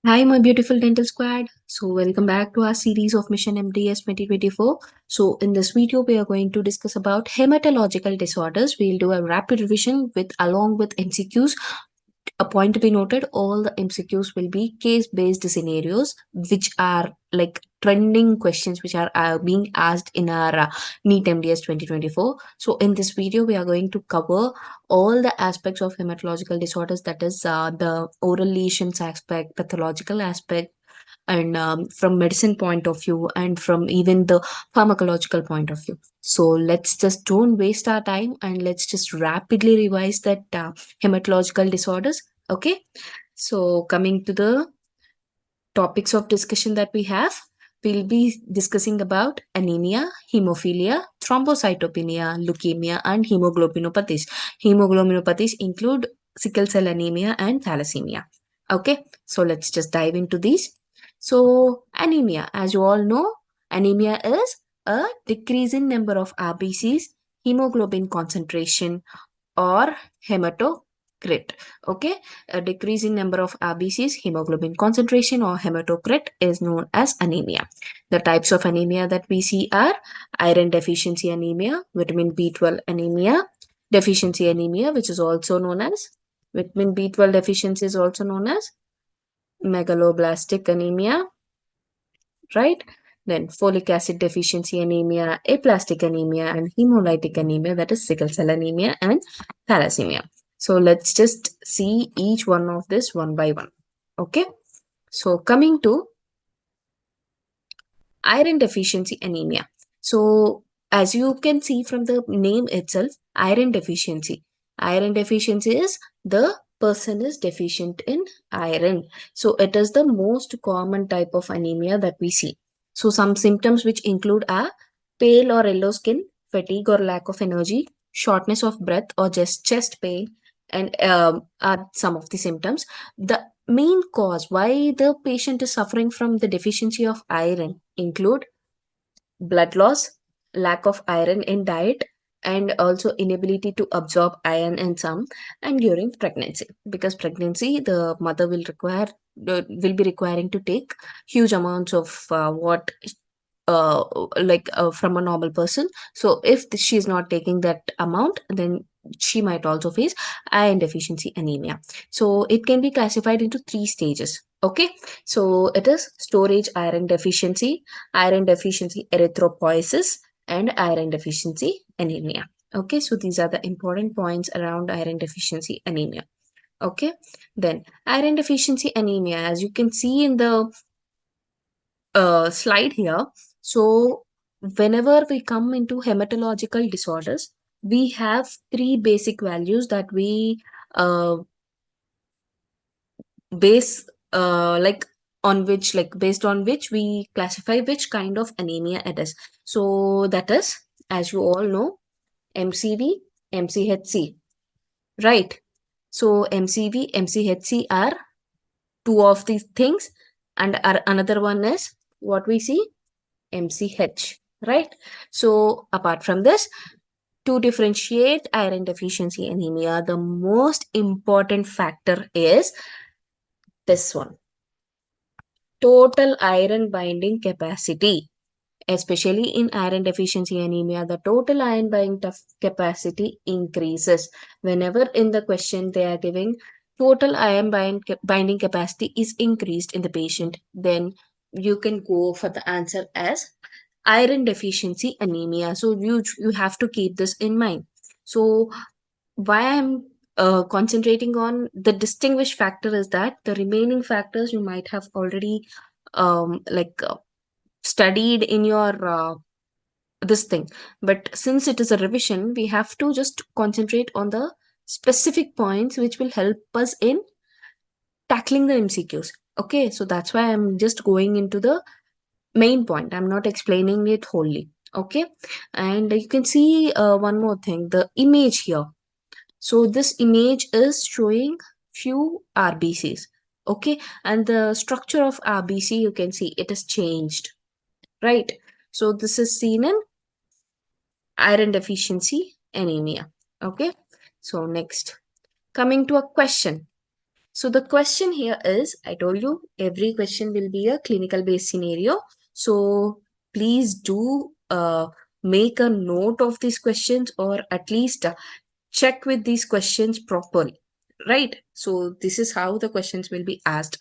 Hi, my beautiful dental squad. So, welcome back to our series of Mission MDS 2024. So, in this video, we are going to discuss about hematological disorders. We'll do a rapid revision with along with MCQs. A point to be noted, all the MCQs will be case-based scenarios, which are like trending questions which are being asked in our NEET MDS 2024. So in this video, we are going to cover all the aspects of hematological disorders, that is the oral lesions aspect, pathological aspect, and from medicine point of view and from even the pharmacological point of view. So let's just don't waste our time and let's just rapidly revise that hematological disorders. Okay, so coming to the topics of discussion that we have, we'll be discussing about anemia, hemophilia, thrombocytopenia, leukemia, and hemoglobinopathies. Hemoglobinopathies include sickle cell anemia and thalassemia. Okay, so let's just dive into these. So, anemia, as you all know, anemia is a decrease in number of RBCs, hemoglobin concentration, or hematocrit. Okay, a decrease in number of RBCs, hemoglobin concentration, or hematocrit is known as anemia. The types of anemia that we see are iron deficiency anemia, vitamin B12 anemia, deficiency anemia, which is also known as vitamin B12 deficiency, is also known as megaloblastic anemia, right? Then folic acid deficiency anemia, aplastic anemia, and hemolytic anemia, that is sickle cell anemia and thalassemia. So let's just see each one of this one by one. Okay. So coming to iron deficiency anemia. So as you can see from the name itself, iron deficiency. Iron deficiency is the person is deficient in iron. So it is the most common type of anemia that we see. So some symptoms which include are pale or yellow skin, fatigue or lack of energy, shortness of breath or just chest pain, and are some of the symptoms. The main cause why the patient is suffering from the deficiency of iron include blood loss, lack of iron in diet, and also inability to absorb iron in some, and during pregnancy, because pregnancy the mother will be requiring to take huge amounts of what uh, from a normal person. So if she is not taking that amount, then she might also face iron deficiency anemia. So it can be classified into three stages. Okay, so it is storage iron deficiency erythropoiesis, and iron deficiency anemia. Okay, so these are the important points around iron deficiency anemia. Okay, then iron deficiency anemia, as you can see in the slide here. So, whenever we come into hematological disorders, we have three basic values that we uh, base based on which we classify which kind of anemia it is. So that is, as you all know, MCV, MCHC, right? So MCV, MCHC are two of these things, and another one is what we see, MCH, right? So apart from this, to differentiate iron deficiency anemia, the most important factor is this one, total iron binding capacity. Especially in iron deficiency anemia, the total iron binding capacity increases. Whenever in the question they are giving total binding capacity is increased in the patient, then you can go for the answer as iron deficiency anemia. So you have to keep this in mind. So why I'm concentrating on the distinguished factor is that the remaining factors you might have already studied in your this thing, but since it is a revision, we have to just concentrate on the specific points which will help us in tackling the MCQs. Okay, so that's why I'm just going into the main point. I'm not explaining it wholly. Okay, and you can see one more thing, the image here. So this image is showing few RBCs. Okay, and the structure of RBC, you can see it is changed, right? So this is seen in iron deficiency anemia. Okay, so next, coming to a question, So the question here is, I told you every question will be a clinical based scenario. So please do make a note of these questions, or at least check with these questions properly, right? So this is how the questions will be asked.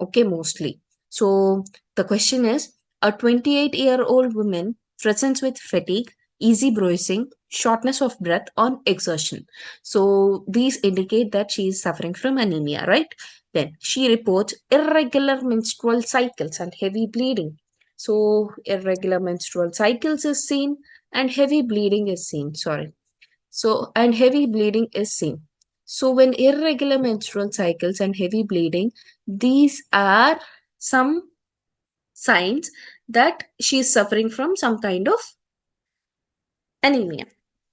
Okay, mostly. So the question is, a 28-year-old woman presents with fatigue, easy bruising, shortness of breath on exertion. So these indicate that she is suffering from anemia, right? Then she reports irregular menstrual cycles and heavy bleeding. So irregular menstrual cycles is seen and heavy bleeding is seen. Sorry. So, and heavy bleeding is seen. So, when irregular menstrual cycles and heavy bleeding, these are some signs that she is suffering from some kind of anemia,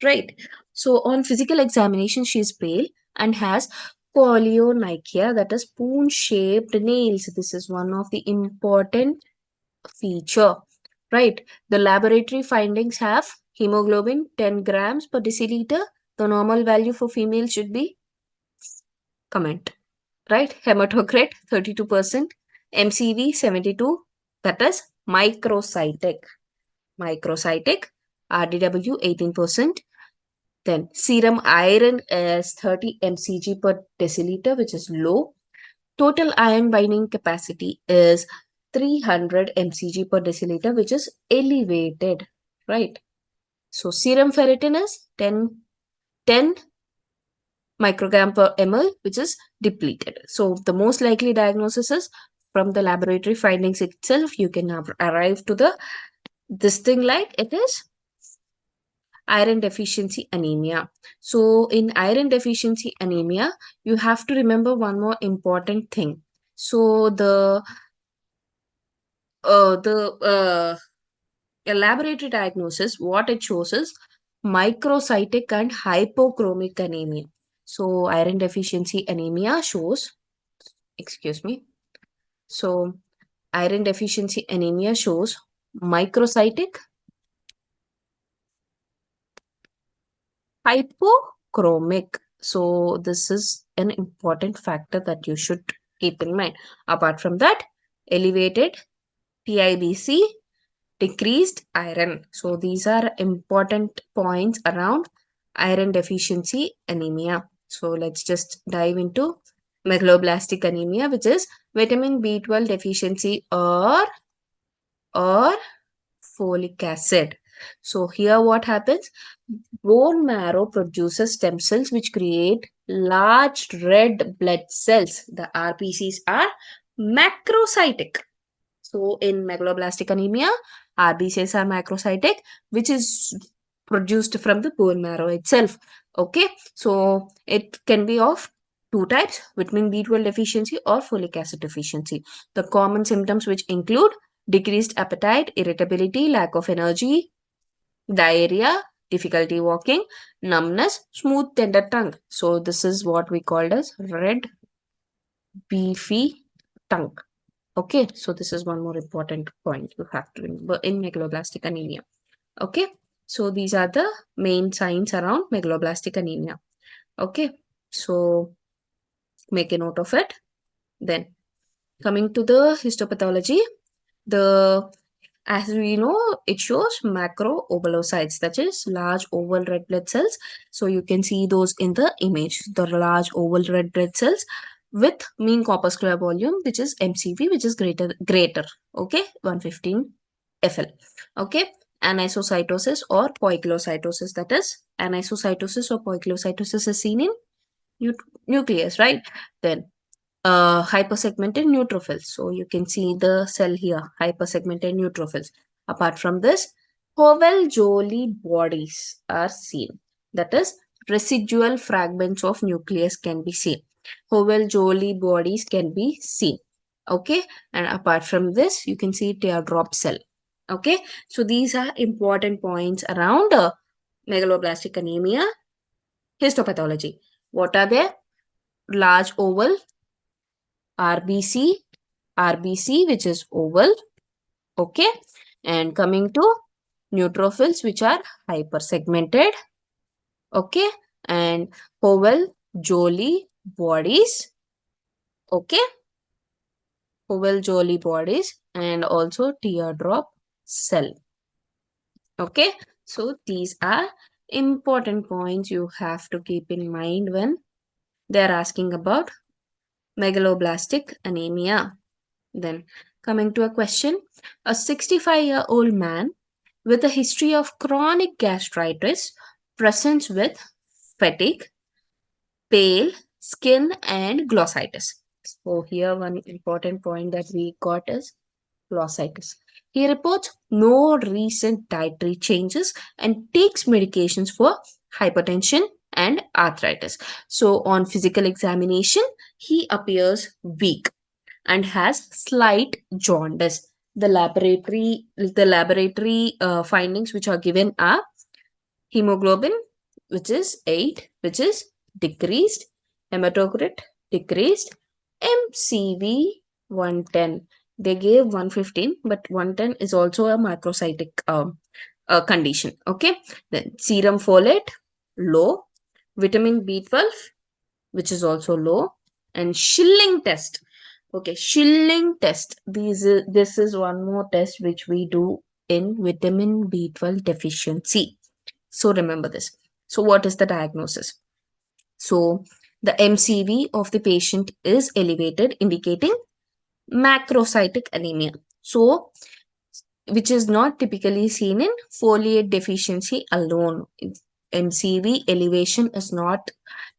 right? So, on physical examination, she is pale and has polyonychia, that is spoon shaped nails. This is one of the important feature, right? The laboratory findings have hemoglobin 10 grams per deciliter. The normal value for female should be, comment, right? Hematocrit 32%, MCV 72, that is microcytic. Microcytic, RDW 18%. Then serum iron is 30 mcg per deciliter, which is low. Total iron binding capacity is 300 mcg per deciliter, which is elevated, right? So serum ferritin is 10 microgram per ml, which is depleted. So the most likely diagnosis is, from the laboratory findings itself, you can arrive to the this thing like it is iron deficiency anemia. So in iron deficiency anemia, you have to remember one more important thing. So the laboratory diagnosis, what it shows is microcytic and hypochromic anemia. So iron deficiency anemia shows, excuse me. So iron deficiency anemia shows microcytic, hypochromic. So this is an important factor that you should keep in mind. Apart from that, elevated PIBC, decreased iron. So these are important points around iron deficiency anemia. So let's just dive into megaloblastic anemia, which is vitamin B12 deficiency or folic acid. So here what happens? Bone marrow produces stem cells which create large red blood cells. The RBCs are macrocytic. So in megaloblastic anemia, RBCs are macrocytic, which is produced from the bone marrow itself. Okay, so it can be of two types: vitamin B12 deficiency or folic acid deficiency. The common symptoms which include decreased appetite, irritability, lack of energy, diarrhea, difficulty walking, numbness, smooth tender tongue. So this is what we called as red beefy tongue. Okay, so this is one more important point you have to remember in megaloblastic anemia. Okay, so these are the main signs around megaloblastic anemia. Okay, so make a note of it. Then coming to the histopathology, the as we know, it shows macroobelocytes, that is large oval red blood cells. So you can see those in the image, the large oval red blood cells with mean corpuscular volume, which is MCV, which is greater, okay, 115 FL. Okay, anisocytosis or poikilocytosis, that is anisocytosis or poikilocytosis is seen in nucleus, right? Then hypersegmented neutrophils. So you can see the cell here, hypersegmented neutrophils. Apart from this, Powell-Jolly bodies are seen. That is, residual fragments of nucleus can be seen. Powell-Jolly bodies can be seen. Okay, and apart from this, you can see teardrop cell. Okay, so these are important points around megaloblastic anemia histopathology. What are they? Large oval RBC, which is oval. Okay, and coming to neutrophils, which are hypersegmented. Okay, and Powell Jolly bodies. Okay, oval jolly bodies and also teardrop cell. Okay, so these are important points you have to keep in mind when they're asking about megaloblastic anemia. Then, coming to a question, a 65-year-old man with a history of chronic gastritis presents with fatigue, pale skin, and glossitis. So, here one important point that we got is glossitis. He reports no recent dietary changes and takes medications for hypertension and arthritis. So, on physical examination, he appears weak and has slight jaundice. The laboratory findings which are given are hemoglobin, which is 8, which is decreased, hematocrit decreased, MCV 110. They gave 115, but 110 is also a macrocytic condition. Okay, then serum folate low, vitamin B12, which is also low, and Schilling test. Okay, Schilling test. This is one more test which we do in vitamin B12 deficiency. So remember this. So what is the diagnosis? So the MCV of the patient is elevated, indicating macrocytic anemia. So which is not typically seen in folate deficiency alone. MCV elevation is not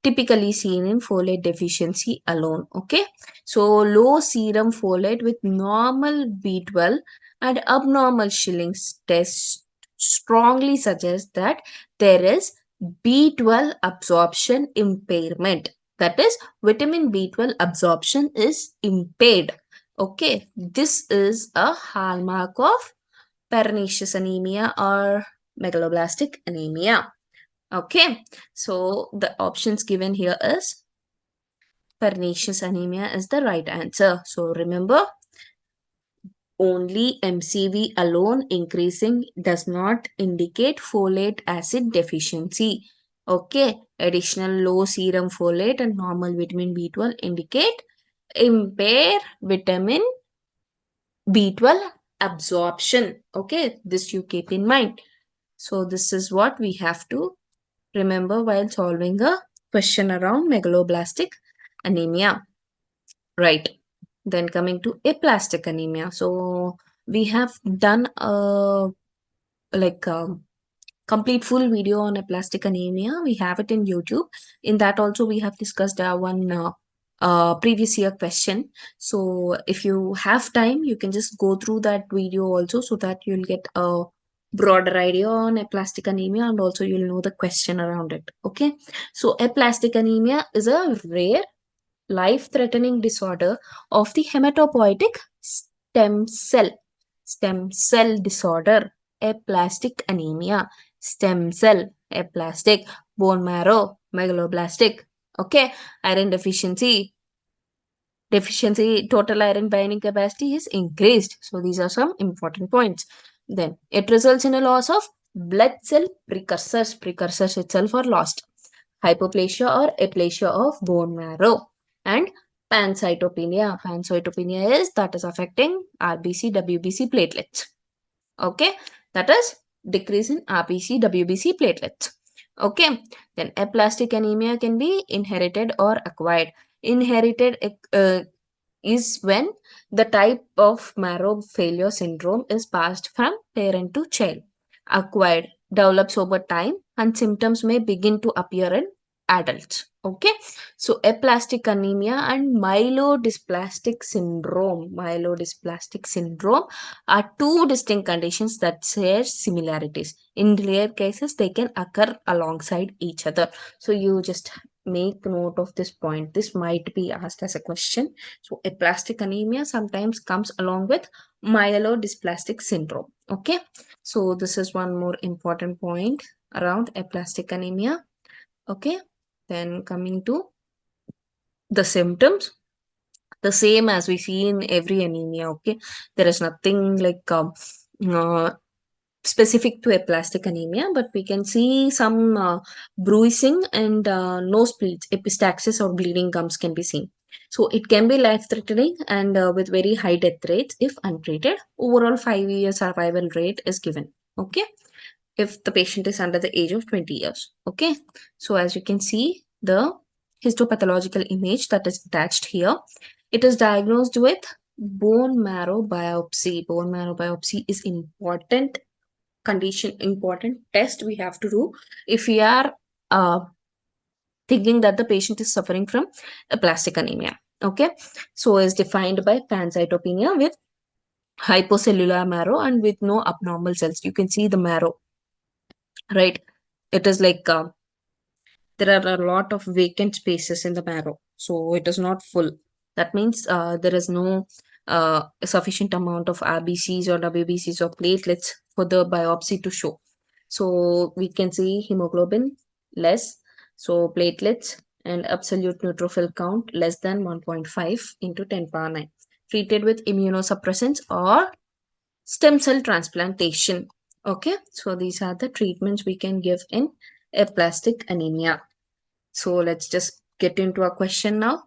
typically seen in folate deficiency alone. Okay, so low serum folate with normal B12 and abnormal Schilling's test strongly suggests that there is B12 absorption impairment. That is, vitamin B12 absorption is impaired. Okay, this is a hallmark of pernicious anemia or megaloblastic anemia. Okay, so the options given here is pernicious anemia is the right answer. So remember, only MCV alone increasing does not indicate folate acid deficiency. Okay, additional low serum folate and normal vitamin B12 indicate impair vitamin B12 absorption. Okay, this you keep in mind. So this is what we have to remember while solving a question around megaloblastic anemia. Right. Then coming to aplastic anemia. So we have done a like complete full video on aplastic anemia. We have it in YouTube. In that also we have discussed one previous year question. So if you have time, you can just go through that video also so that you'll get a broader idea on aplastic anemia and also you'll know the question around it. Okay. So aplastic anemia is a rare life-threatening disorder of the hematopoietic stem cell disorder, aplastic anemia, stem cell, aplastic, bone marrow, megaloblastic. Okay, iron deficiency, total iron binding capacity is increased. So these are some important points. Then it results in a loss of blood cell precursors. Precursors itself are lost. Hypoplasia or aplasia of bone marrow. And pancytopenia. Pancytopenia is that is affecting RBC, WBC platelets. Okay, that is decrease in RBC, WBC platelets. Okay, then aplastic anemia can be inherited or acquired. Inherited is when the type of marrow failure syndrome is passed from parent to child. Acquired develops over time and symptoms may begin to appear in adults. Okay, so aplastic anemia and myelodysplastic syndrome are two distinct conditions that share similarities. In rare cases, they can occur alongside each other. So you just make note of this point. This might be asked as a question. So aplastic anemia sometimes comes along with myelodysplastic syndrome. Okay, so this is one more important point around aplastic anemia. Okay, then coming to the symptoms, the same as we see in every anemia. Okay, there is nothing like uh, specific to aplastic anemia, but we can see some bruising and nose bleeds, epistaxis or bleeding gums can be seen. So it can be life threatening and with very high death rates if untreated. Overall 5-year survival rate is given. Okay, if the patient is under the age of 20 years. Okay, so as you can see, the histopathological image that is attached here, it is diagnosed with bone marrow biopsy. Bone marrow biopsy is important condition, important test we have to do if we are thinking that the patient is suffering from aplastic anemia. Okay, so is defined by pancytopenia with hypocellular marrow and with no abnormal cells. You can see the marrow, right? It is like there are a lot of vacant spaces in the marrow, so it is not full. That means there is no sufficient amount of RBCs or WBCs or platelets for the biopsy to show. So we can see hemoglobin less, so platelets and absolute neutrophil count less than 1.5 into 10 power 9, treated with immunosuppressants or stem cell transplantation. Okay, so these are the treatments we can give in aplastic anemia. So let's just get into a question now.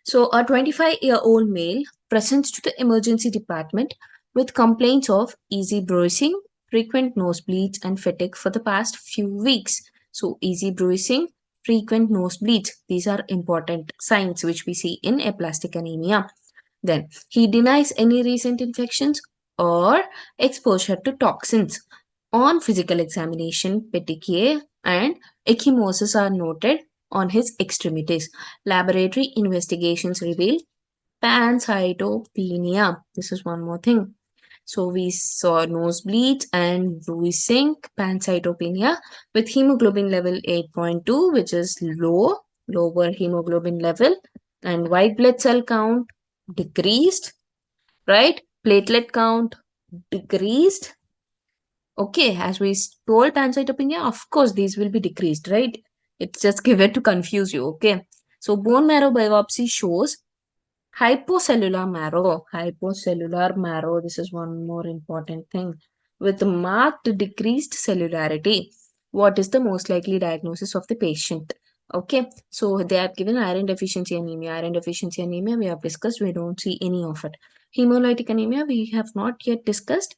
So a 25-year-old male presents to the emergency department with complaints of easy bruising, frequent nosebleeds, and fatigue for the past few weeks. So easy bruising, frequent nosebleeds, these are important signs which we see in aplastic anemia. Then he denies any recent infections or exposure to toxins. On physical examination, petechiae and ecchymosis are noted on his extremities. Laboratory investigations reveal pancytopenia. This is one more thing. So we saw nosebleeds and bruising, pancytopenia with hemoglobin level 8.2, which is lower hemoglobin level, and white blood cell count decreased, right? Platelet count decreased. Okay, as we told pancytopenia, of course, these will be decreased, right? It's just given to confuse you, okay? So bone marrow biopsy shows hypocellular marrow, this is one more important thing, with marked decreased cellularity. What is the most likely diagnosis of the patient? Okay, so they have given iron deficiency anemia. Iron deficiency anemia we have discussed, we don't see any of it. Hemolytic anemia we have not yet discussed,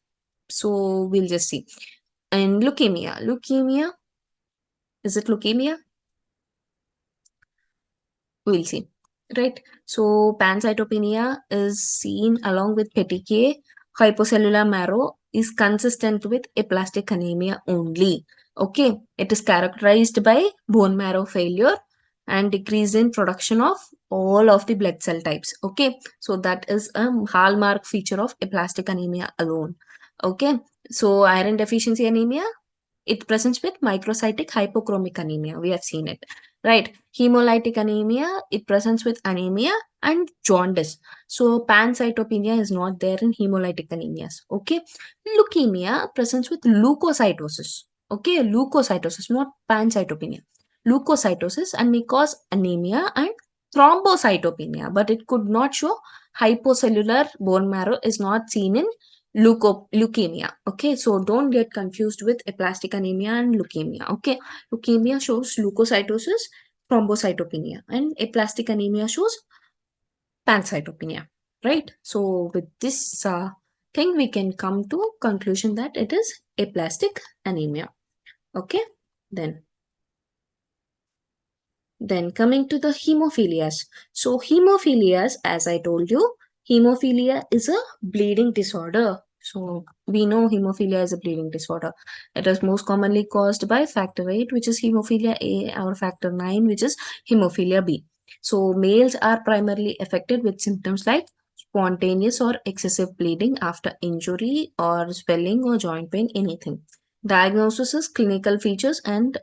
so we'll just see. And leukemia, is it leukemia? We'll see, right? So pancytopenia is seen along with petechiae. Hypocellular marrow is consistent with aplastic anemia only. Okay, it is characterized by bone marrow failure and decrease in production of all of the blood cell types. Okay, so that is a hallmark feature of aplastic anemia alone. Okay, so iron deficiency anemia, it presents with microcytic hypochromic anemia. We have seen it, right? Hemolytic anemia, it presents with anemia and jaundice. So pancytopenia is not there in hemolytic anemias. Okay. Leukemia presents with leukocytosis. Okay, leukocytosis, not pancytopenia. Leukocytosis and may cause anemia and thrombocytopenia, but it could not show hypocellular bone marrow is not seen in leukemia. Okay, so don't get confused with aplastic anemia and leukemia. Okay, leukemia shows leukocytosis, thrombocytopenia, and aplastic anemia shows pancytopenia, right? So with this thing we can come to conclusion that it is aplastic anemia. Okay, then coming to the hemophilias. So hemophilias, as I told you, hemophilia is a bleeding disorder. So we know hemophilia is a bleeding disorder. It is most commonly caused by factor 8, which is hemophilia A, or factor 9, which is hemophilia B. So males are primarily affected with symptoms like spontaneous or excessive bleeding after injury or swelling or joint pain, anything. Diagnosis is clinical features and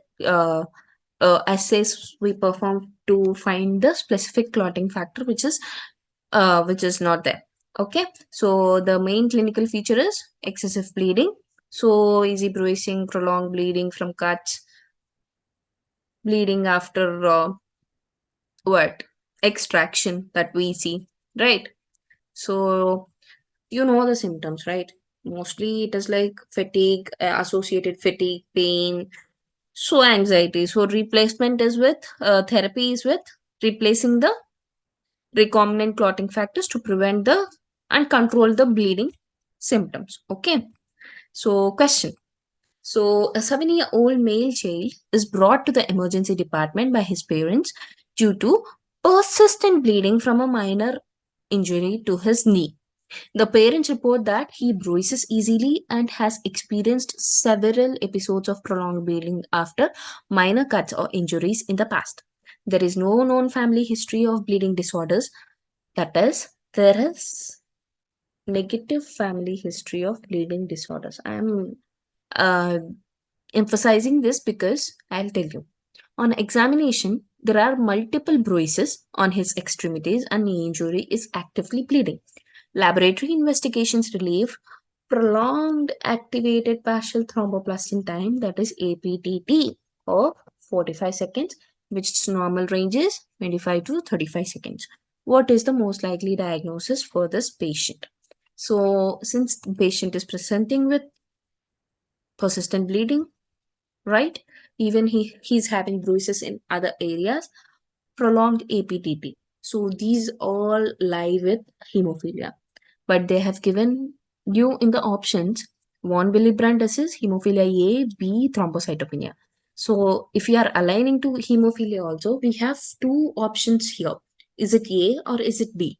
assays we perform to find the specific clotting factor which is not there. Okay, so the main clinical feature is excessive bleeding, so easy bruising, prolonged bleeding from cuts, bleeding after what extraction that we see, right? So you know the symptoms, right? Mostly it is like fatigue, associated fatigue, pain, so anxiety. So replacement is with therapy is with replacing the recombinant clotting factors to prevent the and control the bleeding symptoms. Okay. So question. So a 7-year-old male child is brought to the emergency department by his parents due to persistent bleeding from a minor injury to his knee. The parents report that he bruises easily and has experienced several episodes of prolonged bleeding after minor cuts or injuries in the past. There is no known family history of bleeding disorders. That is, there is negative family history of bleeding disorders. I am uh, emphasizing this because I'll tell you. On examination, there are multiple bruises on his extremities and knee injury is actively bleeding. Laboratory investigations relieve prolonged activated partial thromboplastin time, that is APTT, of 45 seconds, which its normal range is 25 to 35 seconds. What is the most likely diagnosis for this patient? So, since the patient is presenting with persistent bleeding, right? Even he's having bruises in other areas, prolonged APTT. So these all lie with hemophilia. But they have given you in the options von Willebrand disease, hemophilia A, B, thrombocytopenia. So if you are aligning to hemophilia also, we have two options here. Is it A or is it B?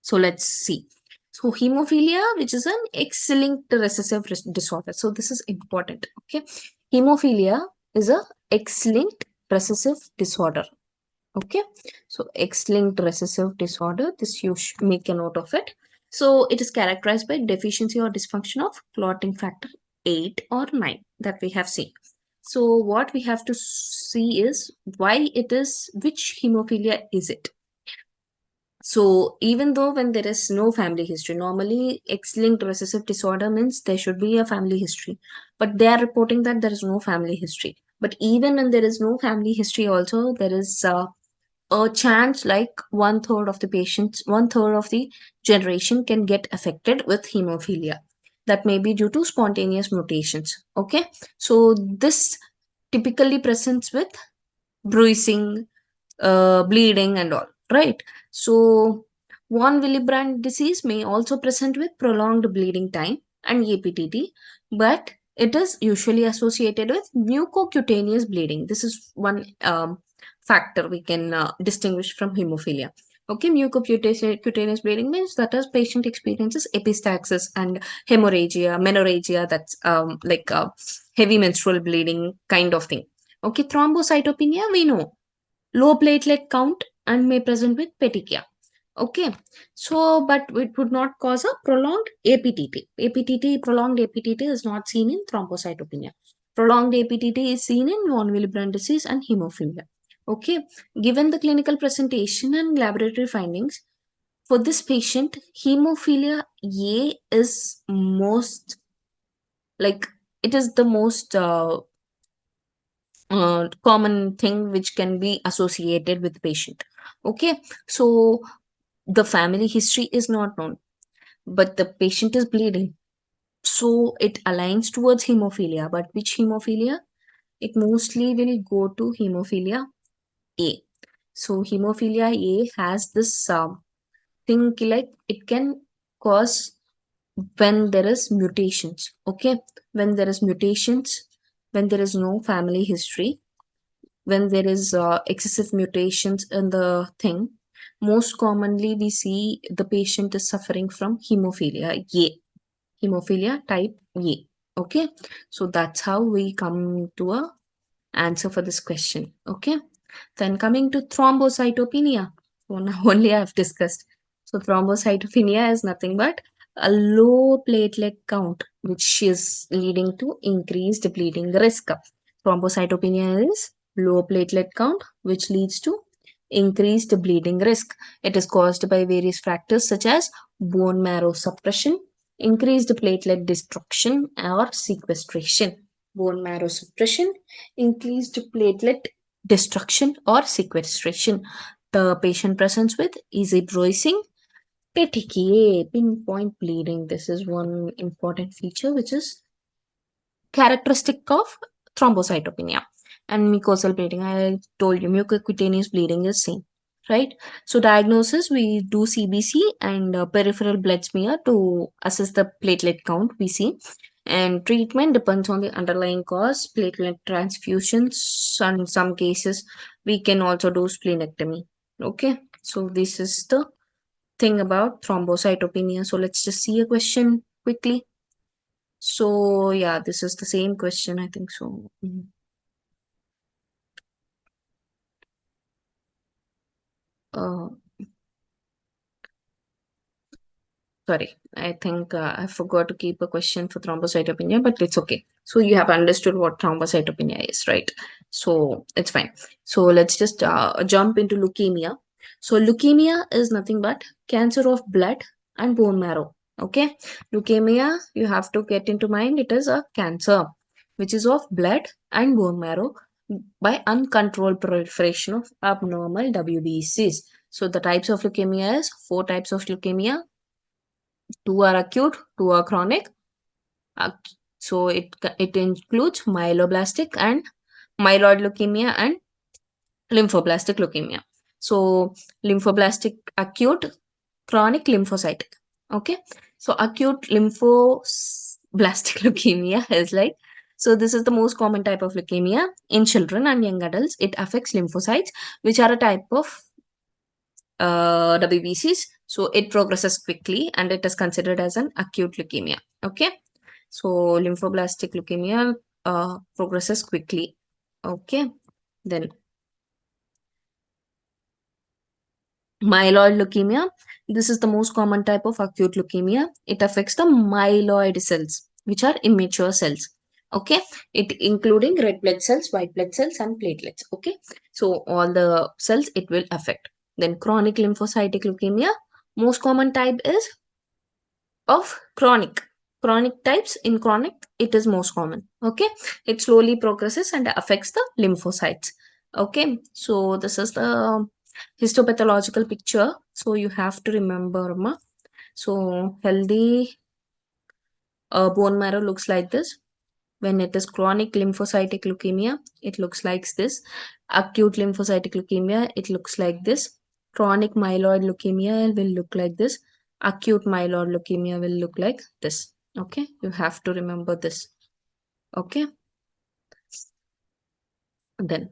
So let's see. So hemophilia, which is an X-linked recessive disorder. So this is important. Okay. Hemophilia is a X-linked recessive disorder. Okay. So X-linked recessive disorder. This you should make a note of it. So it is characterized by deficiency or dysfunction of clotting factor 8 or 9 that we have seen. So what we have to see is why it is, which hemophilia is it? So even though when there is no family history, normally X-linked recessive disorder means there should be a family history, but they are reporting that there is no family history. But even when there is no family history, also there is a chance like one-third of the patients, one-third of the generation can get affected with hemophilia. That may be due to spontaneous mutations. Okay, so this typically presents with bruising, bleeding, and all, right? So, von Willebrand disease may also present with prolonged bleeding time and APTT, but it is usually associated with mucocutaneous bleeding. This is one factor we can distinguish from hemophilia. Okay, mucocutaneous bleeding means that as patient experiences epistaxis and hemorrhagia, menorrhagia, that's like heavy menstrual bleeding kind of thing. Okay, thrombocytopenia, we know low platelet count and may present with petechia. Okay, so but it would not cause a prolonged APTT. APTT, prolonged APTT is not seen in thrombocytopenia. Prolonged APTT is seen in von Willebrand disease and hemophilia. Okay, given the clinical presentation and laboratory findings, for this patient, hemophilia A is most like it is the most common thing which can be associated with the patient. Okay, so the family history is not known, but the patient is bleeding, so it aligns towards hemophilia. But which hemophilia? It mostly will go to hemophilia A. So hemophilia A has this thing like it can cause when there is mutations. Okay, when there is mutations, when there is no family history, when there is excessive mutations in the thing, most commonly we see the patient is suffering from hemophilia A, hemophilia type A. Okay, so that's how we come to a answer for this question. Okay, then coming to thrombocytopenia, so now only I have discussed. So thrombocytopenia is nothing but a low platelet count, which is leading to increased bleeding risk. Thrombocytopenia is low platelet count, which leads to increased bleeding risk. It is caused by various factors such as bone marrow suppression, increased platelet destruction, or sequestration. Bone marrow suppression, increased platelet destruction, or sequestration. The patient presents with easy bruising, petechiae, pinpoint bleeding. This is one important feature which is characteristic of thrombocytopenia. And mucosal bleeding, I told you mucocutaneous bleeding is same. right? So diagnosis, we do CBC and peripheral blood smear to assess the platelet count we see. And treatment depends on the underlying cause, platelet transfusions, and in some cases we can also do splenectomy. Okay, so this is the thing about thrombocytopenia. So let's just see a question quickly. So yeah, this is the same question, I think so. Uh, Sorry, I think I forgot to keep a question for thrombocytopenia, but it's okay. So you have understood what thrombocytopenia is, right? So it's fine. So let's just jump into leukemia. So leukemia is nothing but cancer of blood and bone marrow. Okay, leukemia, you have to get into mind, it is a cancer which is of blood and bone marrow by uncontrolled proliferation of abnormal WBCs. So the types of leukemia is four types of leukemia. Two are acute, two are chronic. So it includes myeloblastic and myeloid leukemia and lymphoblastic leukemia. So lymphoblastic acute, chronic lymphocytic. Okay. So acute lymphoblastic leukemia is like, so this is the most common type of leukemia in children and young adults. It affects lymphocytes, which are a type of WBCs. So it progresses quickly and it is considered as an acute leukemia. Okay. So lymphoblastic leukemia progresses quickly. Okay. Then myeloid leukemia. This is the most common type of acute leukemia. It affects the myeloid cells, which are immature cells. Okay. It including red blood cells, white blood cells, and platelets. Okay. So all the cells it will affect. Then chronic lymphocytic leukemia. Most common type is of chronic types. In chronic it is most common. Okay, it slowly progresses and affects the lymphocytes. Okay, so this is the histopathological picture, so you have to remember so healthy bone marrow looks like this. When it is chronic lymphocytic leukemia, it looks like this. Acute lymphocytic leukemia, it looks like this. Chronic myeloid leukemia will look like this. Acute myeloid leukemia will look like this. Okay, you have to remember this. Okay, then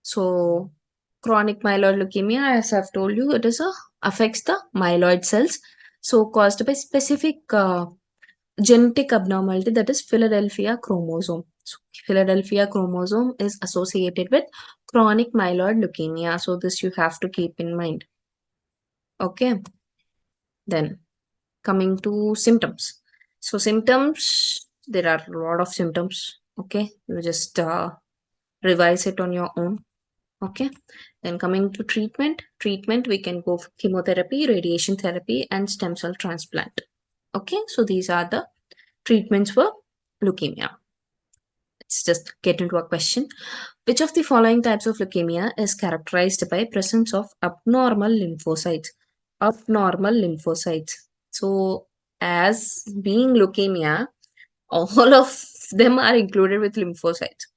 so chronic myeloid leukemia, as I've told you, it is a affects the myeloid cells. So caused by specific genetic abnormality, that is Philadelphia chromosome. So Philadelphia chromosome is associated with chronic myeloid leukemia. So this you have to keep in mind. Okay. Then coming to symptoms. So symptoms, there are a lot of symptoms. Okay. You just revise it on your own. Okay. Then coming to treatment, we can go for chemotherapy, radiation therapy, and stem cell transplant. Okay. So these are the treatments for leukemia. Let's just get into a question. Which of the following types of leukemia is characterized by presence of abnormal lymphocytes? Abnormal lymphocytes. So, as being leukemia, all of them are included with lymphocytes.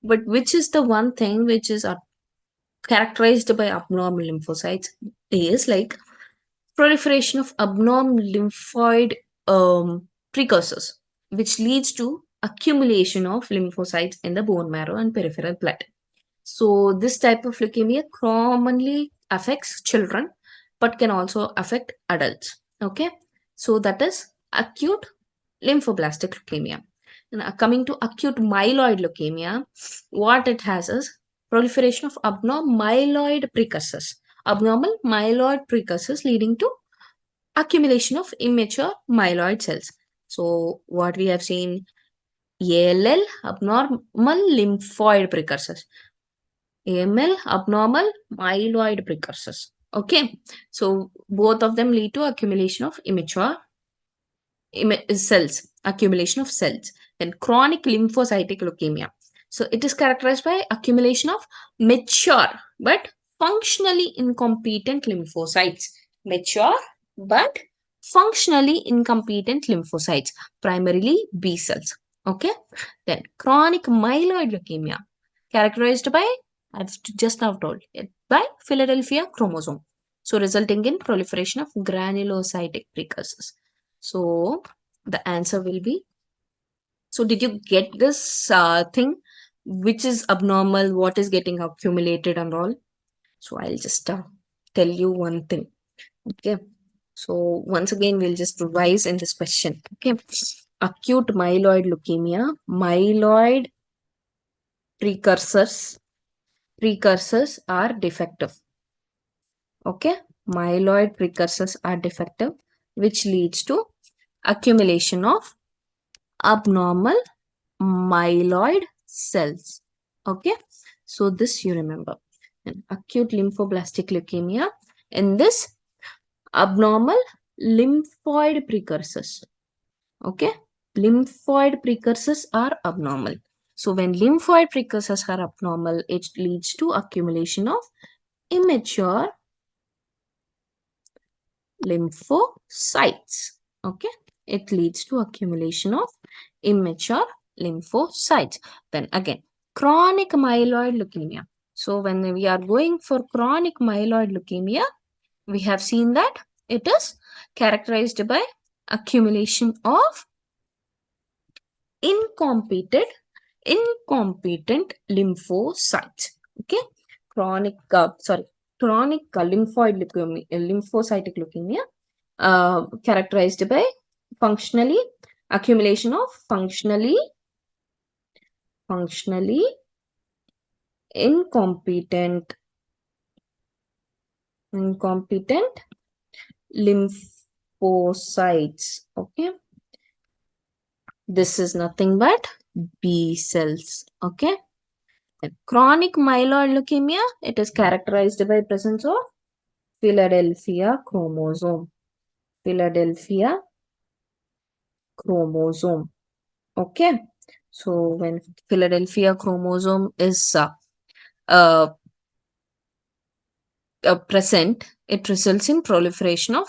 But which is the one thing which is characterized by abnormal lymphocytes is like proliferation of abnormal lymphoid precursors, which leads to accumulation of lymphocytes in the bone marrow and peripheral blood. So this type of leukemia commonly affects children, but can also affect adults. Okay, so that is acute lymphoblastic leukemia. And coming to acute myeloid leukemia, what it has is proliferation of abnormal myeloid precursors leading to accumulation of immature myeloid cells. So what we have seen, ALL, abnormal lymphoid precursors. AML, abnormal myeloid precursors. Okay, so both of them lead to accumulation of immature cells, accumulation of cells. Then chronic lymphocytic leukemia. So it is characterized by accumulation of mature but functionally incompetent lymphocytes. Mature but functionally incompetent lymphocytes, primarily B cells. Okay. Then chronic myeloid leukemia, characterized by, I've just now told it, by Philadelphia chromosome. So resulting in proliferation of granulocytic precursors. So the answer will be, so did you get this thing? Which is abnormal, what is getting accumulated and all? So I'll just tell you one thing. Okay. So once again, we'll just revise in this question. Okay. Acute myeloid leukemia, myeloid precursors are defective. Okay. Myeloid precursors are defective, which leads to accumulation of abnormal myeloid cells. Okay. So this you remember. And acute lymphoblastic leukemia, in this, abnormal lymphoid precursors. Okay. Lymphoid precursors are abnormal. So when lymphoid precursors are abnormal, it leads to accumulation of immature lymphocytes. Okay. It leads to accumulation of immature lymphocytes. Then again, chronic myeloid leukemia. So when we are going for chronic myeloid leukemia, we have seen that it is characterized by accumulation of incompetent lymphocytes. Okay. Chronic lymphoid leukemia, lymphocytic leukemia, characterized by functionally accumulation of functionally incompetent lymphocytes. Okay. This is nothing but B cells. Okay. Chronic myeloid leukemia, it is characterized by presence of Philadelphia chromosome. Philadelphia chromosome. Okay. So when Philadelphia chromosome is uh, present, it results in proliferation of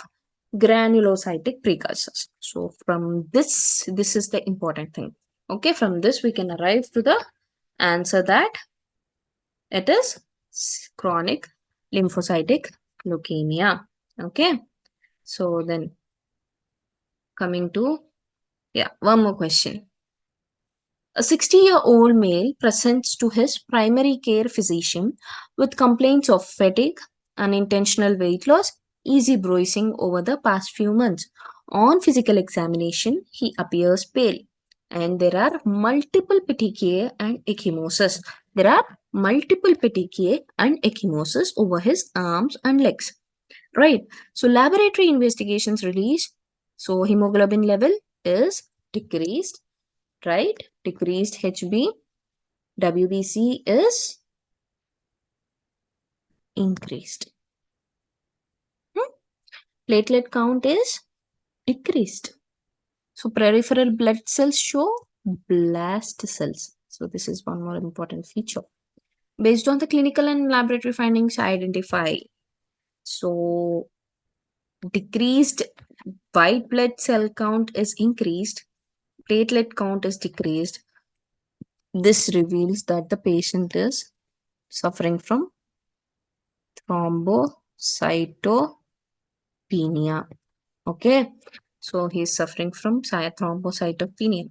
granulocytic precursors. So from this is the important thing. Okay. From this we can arrive to the answer that it is chronic lymphocytic leukemia. Okay. So then coming to, one more question. A 60-year-old male presents to his primary care physician with complaints of fatigue, unintentional weight loss, easy bruising over the past few months. On physical examination, he appears pale and there are multiple petechiae and ecchymosis. There are multiple petechiae and ecchymosis over his arms and legs. Right. So laboratory investigations release. So hemoglobin level is decreased, right? Decreased HB. WBC is increased. Platelet count is decreased. So peripheral blood cells show blast cells. So this is one more important feature. Based on the clinical and laboratory findings, identify. So decreased white blood cell count is increased. Platelet count is decreased. This reveals that the patient is suffering from thrombocytopenia. Okay, so he is suffering from thrombocytopenia,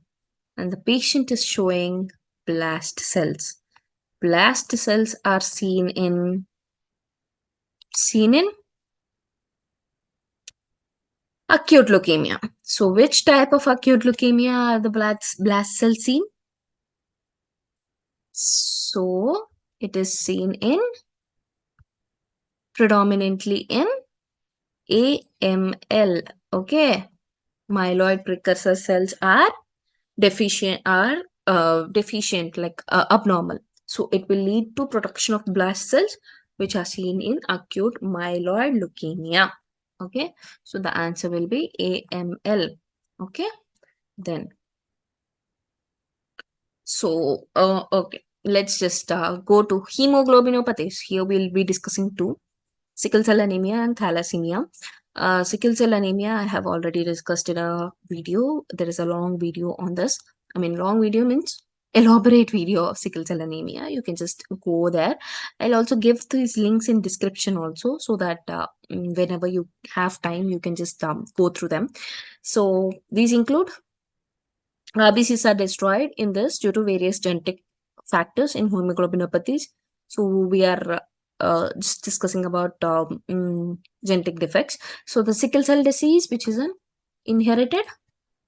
and the patient is showing blast cells. Blast cells are seen in acute leukemia. So, which type of acute leukemia are the blast cells seen? So, it is seen in predominantly in AML. Okay, myeloid precursor cells are deficient, like abnormal. So it will lead to production of blast cells, which are seen in acute myeloid leukemia. Okay, so the answer will be AML. Okay, then so okay, let's just go to hemoglobinopathies. Here we'll be discussing two: sickle cell anemia and thalassemia. Sickle cell anemia, I have already discussed in a video. There is a long video on this. I mean, long video means elaborate video of sickle cell anemia. You can just go there. I'll also give these links in description also, so that whenever you have time, you can just go through them. So these include RBCs are destroyed in this due to various genetic factors in hemoglobinopathies. So we are just discussing about genetic defects. So the sickle cell disease, which is an inherited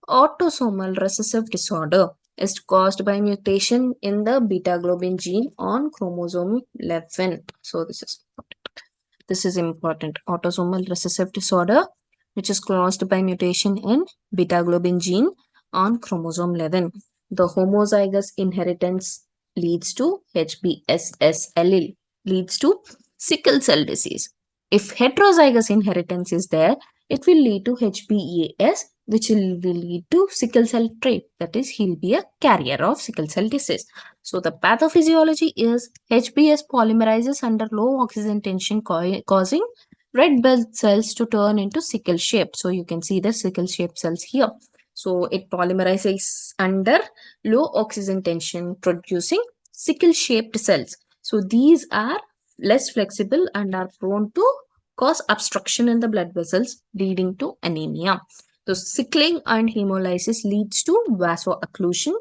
autosomal recessive disorder, is caused by mutation in the beta globin gene on chromosome 11. So this is important. Autosomal recessive disorder, which is caused by mutation in beta globin gene on chromosome 11. The homozygous inheritance leads to HBSS allele, leads to sickle cell disease. If heterozygous inheritance is there, it will lead to HBEAS, which will lead to sickle cell trait. That is, he'll be a carrier of sickle cell disease. So the pathophysiology is HBS polymerizes under low oxygen tension, causing red blood cells to turn into sickle shape. So you can see the sickle shape cells here. So it polymerizes under low oxygen tension, producing sickle shaped cells. So these are less flexible and are prone to cause obstruction in the blood vessels, leading to anemia. So sickling and hemolysis leads to vaso-occlusion,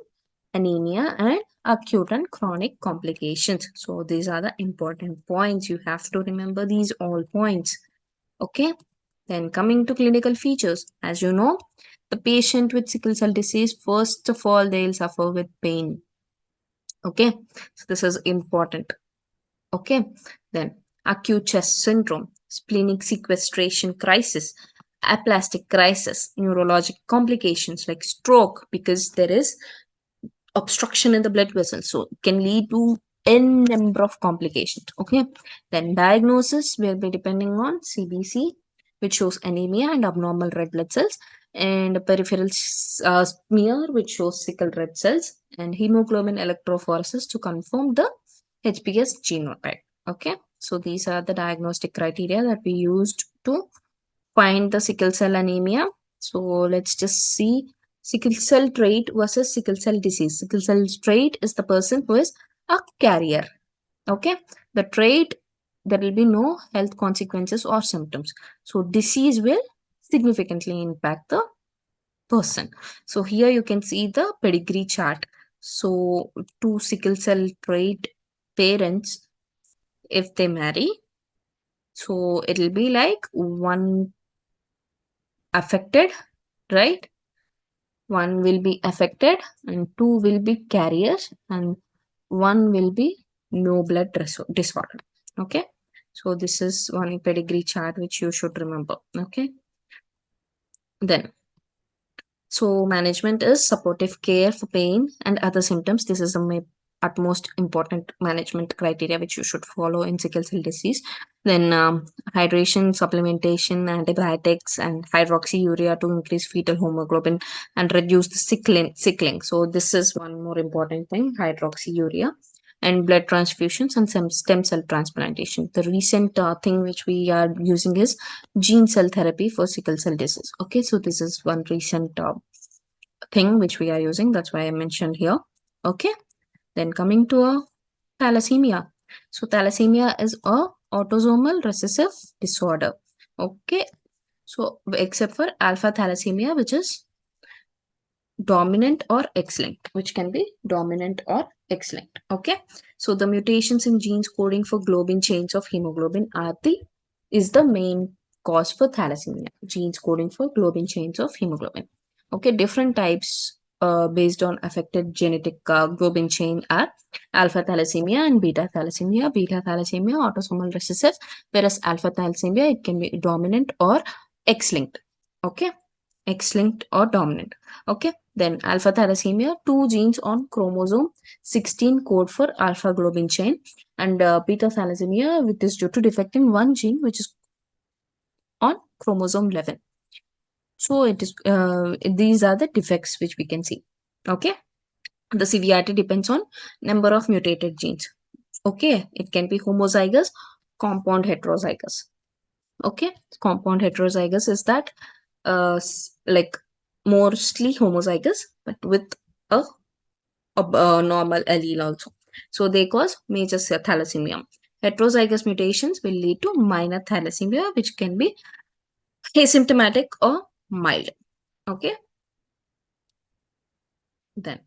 anemia, and acute and chronic complications. So these are the important points. You have to remember these all points. Okay. Then coming to clinical features, as you know, the patient with sickle cell disease, first of all, they'll suffer with pain. Okay. So this is important. Okay. Then acute chest syndrome, splenic sequestration crisis, aplastic crisis, neurologic complications like stroke, because there is obstruction in the blood vessels, so it can lead to n number of complications. Okay, then diagnosis will be depending on CBC, which shows anemia and abnormal red blood cells, and peripheral smear, which shows sickle red cells, and hemoglobin electrophoresis to confirm the HBS genotype. Okay, so these are the diagnostic criteria that we used to find the sickle cell anemia. So let's just see sickle cell trait versus sickle cell disease. Sickle cell trait is the person who is a carrier. Okay, the trait, there will be no health consequences or symptoms. So disease will significantly impact the person. So here you can see the pedigree chart. So two sickle cell trait parents, if they marry, so it will be like one affected, right? One will be affected and two will be carriers and one will be no blood disorder. Okay, so this is one pedigree chart which you should remember. Okay, then so management is supportive care for pain and other symptoms. This is the utmost important management criteria which you should follow in sickle cell disease. Then hydration, supplementation, antibiotics, and hydroxyurea to increase fetal hemoglobin and reduce the sickling. So this is one more important thing, hydroxyurea, and blood transfusions and some stem cell transplantation. The recent thing which we are using is gene cell therapy for sickle cell disease. Okay, so this is one recent thing which we are using. That's why I mentioned here. Okay, then coming to a thalassemia. So thalassemia is a autosomal recessive disorder. Okay, so except for alpha thalassemia, which is dominant or X-linked, which can be dominant or X-linked. Okay, so the mutations in genes coding for globin chains of hemoglobin are is the main cause for thalassemia. Genes coding for globin chains of hemoglobin. Okay, different types based on affected genetic globin chain are alpha thalassemia and beta thalassemia. Beta thalassemia autosomal recessive, whereas alpha thalassemia, it can be dominant or X-linked. Okay, X-linked or dominant. Okay, then alpha thalassemia, two genes on chromosome 16 code for alpha globin chain, and beta thalassemia, which is due to defect in one gene which is on chromosome 11. So it is these are the defects which we can see. Okay, the severity depends on number of mutated genes. Okay, it can be homozygous, compound heterozygous. Okay, compound heterozygous is that like mostly homozygous but with a normal allele also. So they cause major thalassemia. Heterozygous mutations will lead to minor thalassemia, which can be asymptomatic or mild. Okay, then.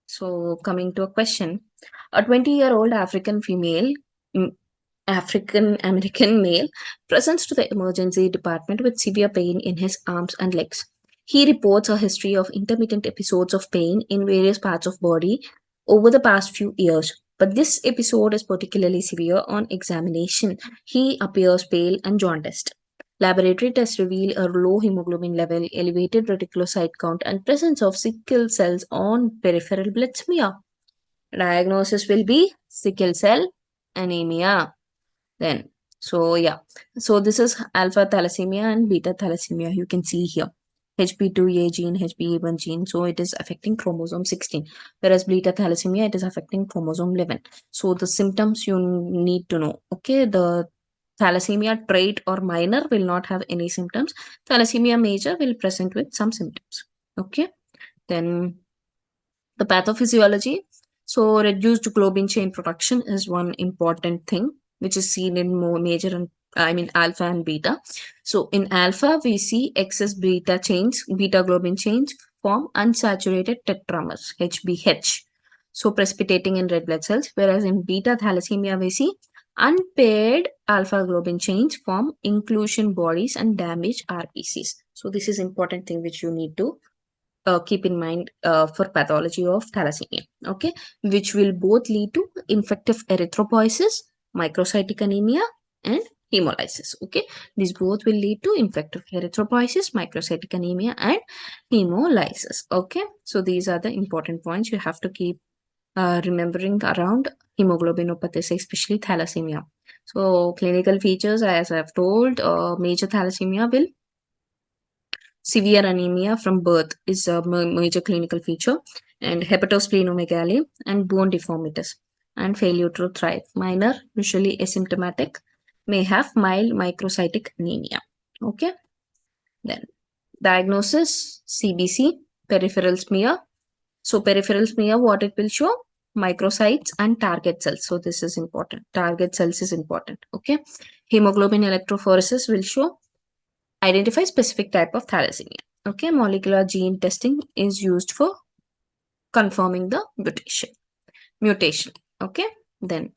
So coming to a question, a 20-year-old African female, mm, African American male presents to the emergency department with severe pain in his arms and legs. He reports a history of intermittent episodes of pain in various parts of body over the past few years. But this episode is particularly severe on examination. He appears pale and jaundiced. Laboratory tests reveal a low hemoglobin level, elevated reticulocyte count, and presence of sickle cells on peripheral blood smear. Diagnosis will be sickle cell anemia. Then, so yeah, so this is alpha thalassemia and beta thalassemia. You can see here HB2A gene, HBA1 gene. So it is affecting chromosome 16, whereas beta thalassemia it is affecting chromosome 11. So the symptoms you need to know. Okay, the thalassemia trait or minor will not have any symptoms. Thalassemia major will present with some symptoms. Okay, then the pathophysiology. So reduced globin chain production is one important thing which is seen in more major and alpha and beta. So in alpha we see excess beta globin chains form unsaturated tetramers HBH. So precipitating in red blood cells, whereas in beta thalassemia we see unpaired alpha globin chains form inclusion bodies and damage RBCs. So this is important thing which you need to keep in mind for pathology of thalassemia, okay, which will both lead to infective erythropoiesis, microcytic anemia, and hemolysis. Okay, these both will lead to infective erythropoiesis, microcytic anemia, and hemolysis. Okay, so these are the important points you have to keep remembering around hemoglobinopathies, especially thalassemia. So clinical features, as I've told, major thalassemia will severe anemia from birth is a major clinical feature, and hepatosplenomegaly and bone deformities and failure to thrive. Minor, usually asymptomatic, may have mild microcytic anemia. Okay, then diagnosis CBC, peripheral smear. So peripheral smear, what it will show? Microcytes and target cells. So this is important. Target cells is important. Okay, hemoglobin electrophoresis will show identify specific type of thalassemia. Okay, molecular gene testing is used for confirming the mutation. Okay, then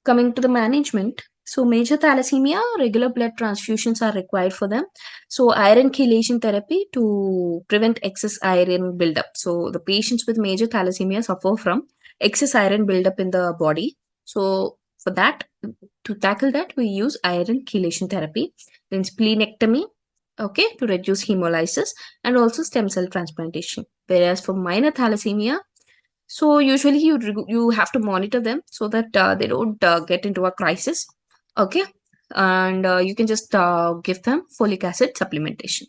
coming to the management. So major thalassemia, regular blood transfusions are required for them. So iron chelation therapy to prevent excess iron buildup. So the patients with major thalassemia suffer from excess iron buildup in the body. So for that, to tackle that, we use iron chelation therapy. Then splenectomy, okay, to reduce hemolysis, and also stem cell transplantation. Whereas for minor thalassemia, so usually you have to monitor them so that they don't get into a crisis. Okay, and you can just give them folic acid supplementation.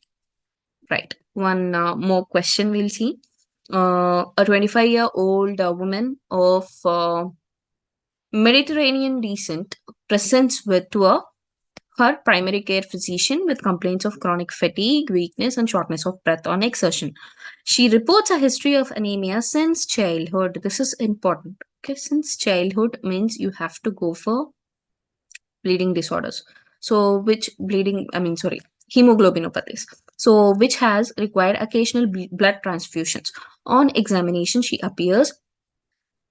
Right. One more question we'll see. A 25-year-old woman of Mediterranean descent presents with to her primary care physician with complaints of chronic fatigue, weakness, and shortness of breath on exertion. She reports a history of anemia since childhood. This is important. Okay, since childhood means you have to go for bleeding disorders. So, which bleeding, hemoglobinopathies. So, which has required occasional blood transfusions. On examination, she appears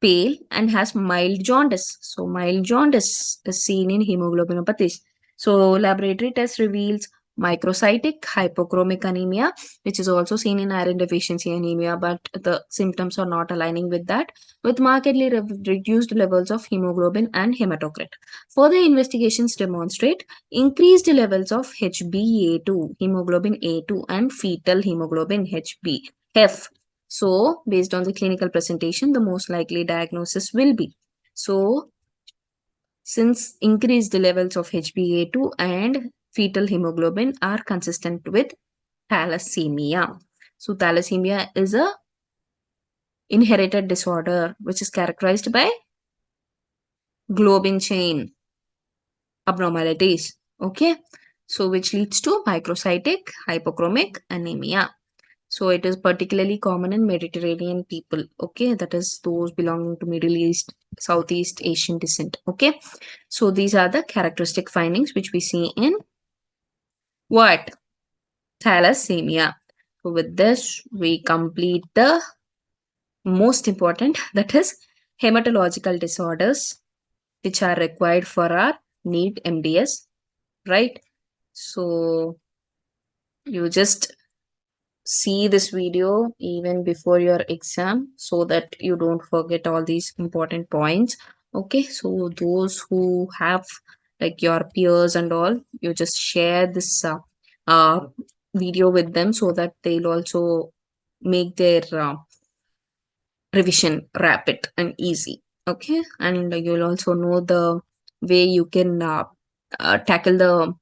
pale and has mild jaundice. So mild jaundice is seen in hemoglobinopathies. So laboratory test reveals microcytic hypochromic anemia, which is also seen in iron deficiency anemia, but the symptoms are not aligning with that, with markedly reduced levels of hemoglobin and hematocrit. Further investigations demonstrate increased levels of HbA2, hemoglobin A2, and fetal hemoglobin HbF. So, based on the clinical presentation, the most likely diagnosis will be. So, since increased levels of HbA2 and fetal hemoglobin are consistent with thalassemia. So, thalassemia is a inherited disorder which is characterized by globin chain abnormalities. Okay, so which leads to microcytic hypochromic anemia. So it is particularly common in Mediterranean people. Okay, that is those belonging to Middle East, Southeast Asian descent. Okay, so these are the characteristic findings which we see in what? Thalassemia. So with this, we complete the most important, that is hematological disorders which are required for our need MDS, right? So you just see this video even before your exam so that you don't forget all these important points. Okay, so those who have like your peers and all, you just share this uh, video with them so that they'll also make their revision rapid and easy. Okay, and you'll also know the way you can tackle the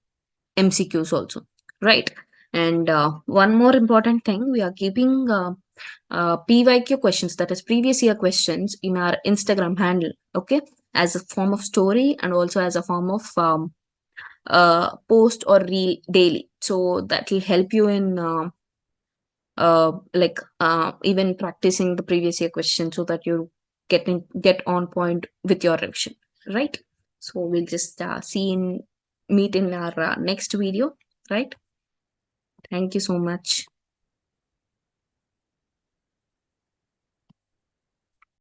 MCQs also, right? And one more important thing, we are keeping PYQ questions, that is previous year questions, in our Instagram handle, okay, as a form of story and also as a form of post or reel daily. So that will help you in even practicing the previous year question so that you get on point with your revision, right? So we'll just meet in our next video, right? Thank you so much.